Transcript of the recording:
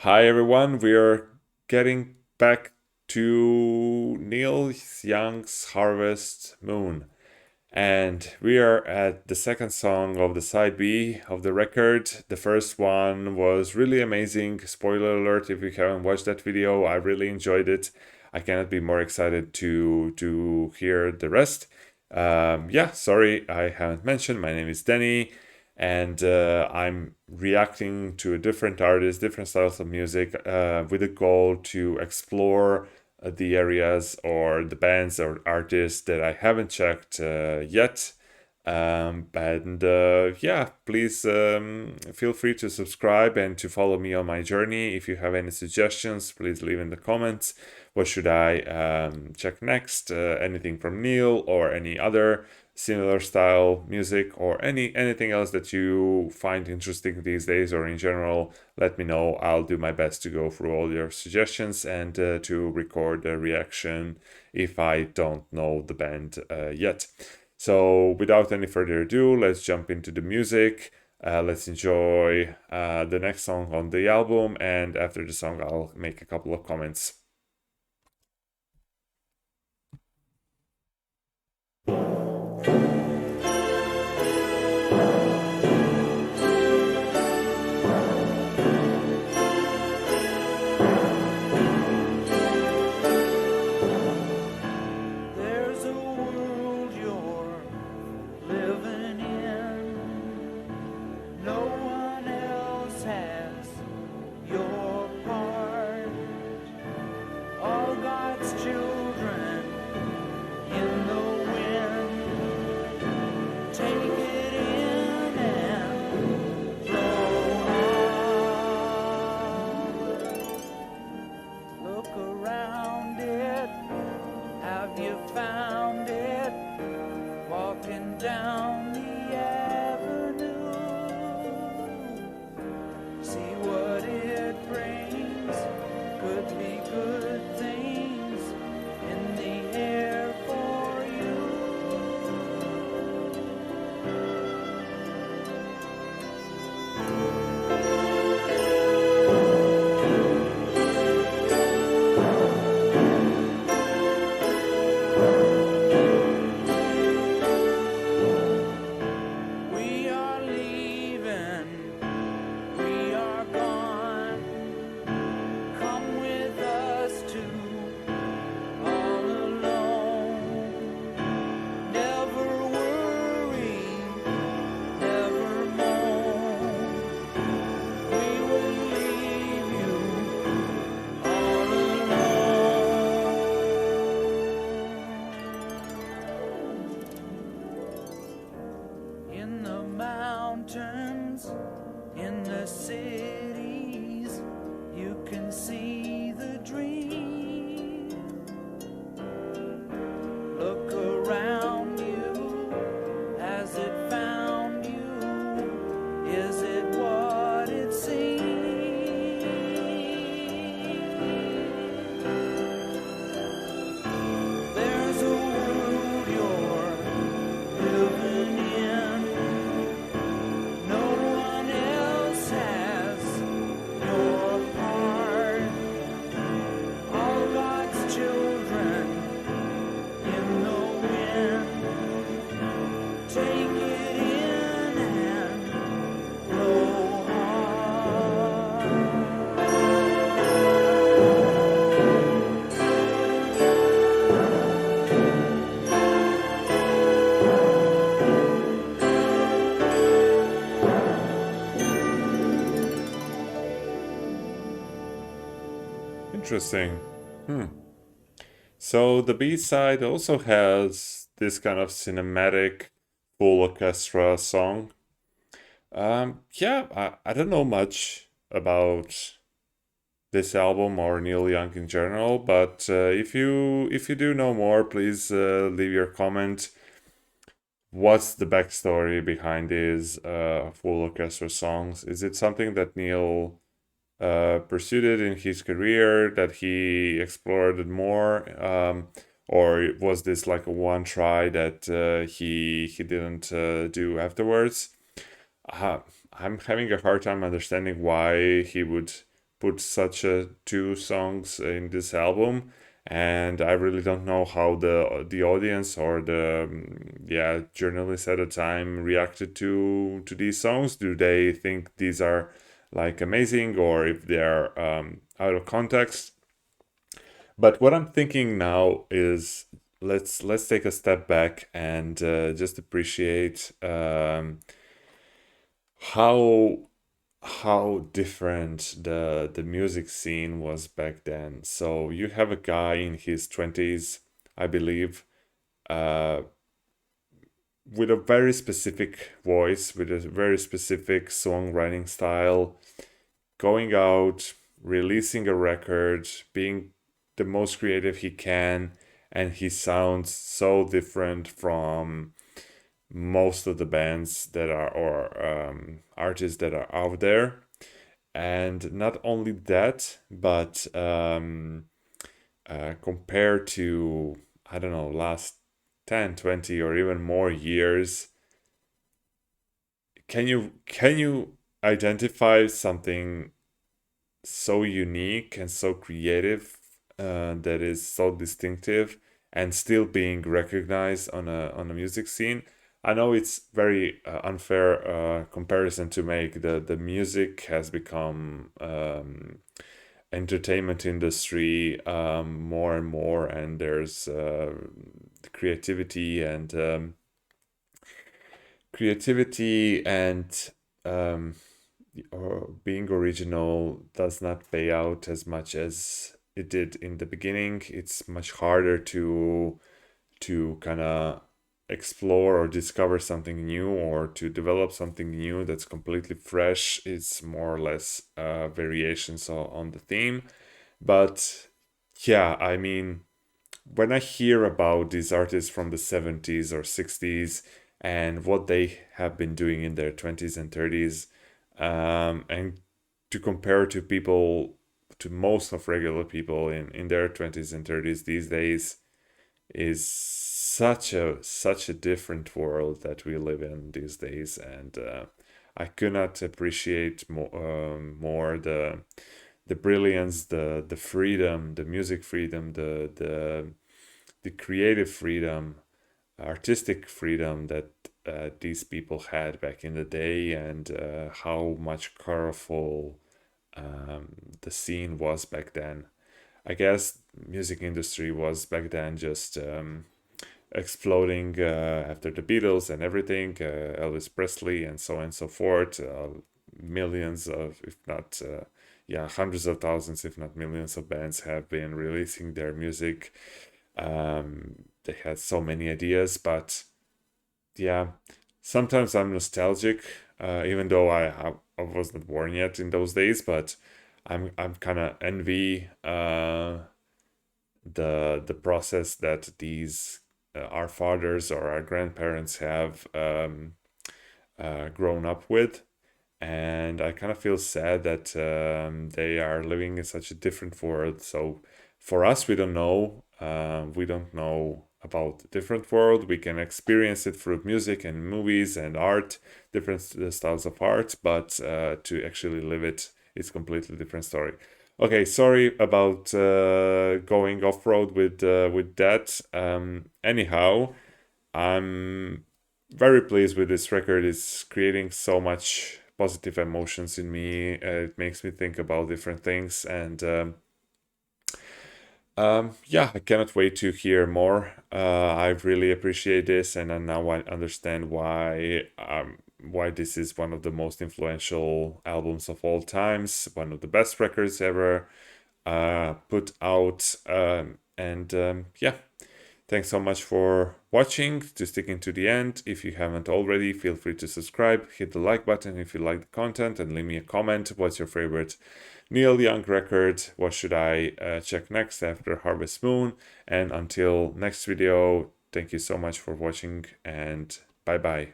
Hi everyone, we are getting back to Neil Young's Harvest Moon. And we are at the second song of the side B of the record. The first one was really amazing. Spoiler alert if you haven't watched that video, I really enjoyed it. I cannot be more excited to hear the rest. Sorry, I haven't mentioned. My name is Denny, and I'm reacting to a different artist, different styles of music, with a goal to explore the areas or the bands or artists that I haven't checked yet. Please feel free to subscribe and to follow me on my journey. If you have any suggestions, please leave in the comments. What should I check next? Anything from Neil or any other similar style music or anything else that you find interesting these days or in general, let me know. I'll do my best to go through all your suggestions and to record a reaction if I don't know the band yet. So without any further ado, let's jump into the music. Let's enjoy the next song on the album, and after the song I'll make a couple of comments. Interesting. So the B side also has this kind of cinematic full orchestra song. I don't know much about this album or Neil Young in general, but if you do know more, please leave your comment. What's the backstory behind these full orchestra songs? Is it something that Neil pursued it in his career, that he explored it more, or was this like a one try that he didn't do afterwards? I'm having a hard time understanding why he would put such two songs in this album, and I really don't know how the audience or the journalists at the time reacted to these songs. Do they think these are like amazing, or if they are out of context? But what I'm thinking now is let's take a step back and just appreciate how different the music scene was back then. So you have a guy in his 20s, I believe, uh, with a very specific voice, with a very specific songwriting style, going out, releasing a record, being the most creative he can, and he sounds so different from most of the bands that are or artists that are out there. And not only that, but compared to, I don't know, last 10, 20, or even more years, can you identify something so unique and so creative, that is so distinctive and still being recognized on a music scene? I know it's very unfair comparison to make. The music has become entertainment industry more and more, and there's creativity and um, being original does not pay out as much as it did in the beginning. It's much harder to kind of explore or discover something new, or to develop something new that's completely fresh. It's more or less variations on the theme. But yeah, I mean, when I hear about these artists from the 70s or 60s and what they have been doing in their 20s and 30s, and to compare to people, to most of regular people in their 20s and 30s these days, is such a different world that we live in these days. And I could not appreciate more the brilliance, the freedom, the music freedom, the creative freedom, artistic freedom that these people had back in the day, and how much colorful the scene was back then. I guess music industry was back then just exploding after the Beatles and everything, Elvis Presley and so on and so forth. Millions of, if not, hundreds of thousands, if not millions of bands have been releasing their music. They had so many ideas, but yeah, sometimes I'm nostalgic, even though I was not born yet in those days, but I'm kind of envy the process that these our fathers or our grandparents have grown up with. And I kind of feel sad that they are living in such a different world. So for us, we don't know. We don't know about the different world. We can experience it through music and movies and art, different styles of art, but to actually live it is completely different story. Okay, sorry about going off road with that. Anyhow, I'm very pleased with this record. It's creating so much positive emotions in me. It makes me think about different things, and yeah, I cannot wait to hear more. I really appreciate this, and now I understand why this is one of the most influential albums of all times, one of the best records ever put out. And yeah, thanks so much for watching, to sticking to the end. If you haven't already, feel free to subscribe, hit the like button if you like the content, and leave me a comment. What's your favorite Neil Young record? What should I check next after Harvest Moon? And until next video, thank you so much for watching, and bye bye.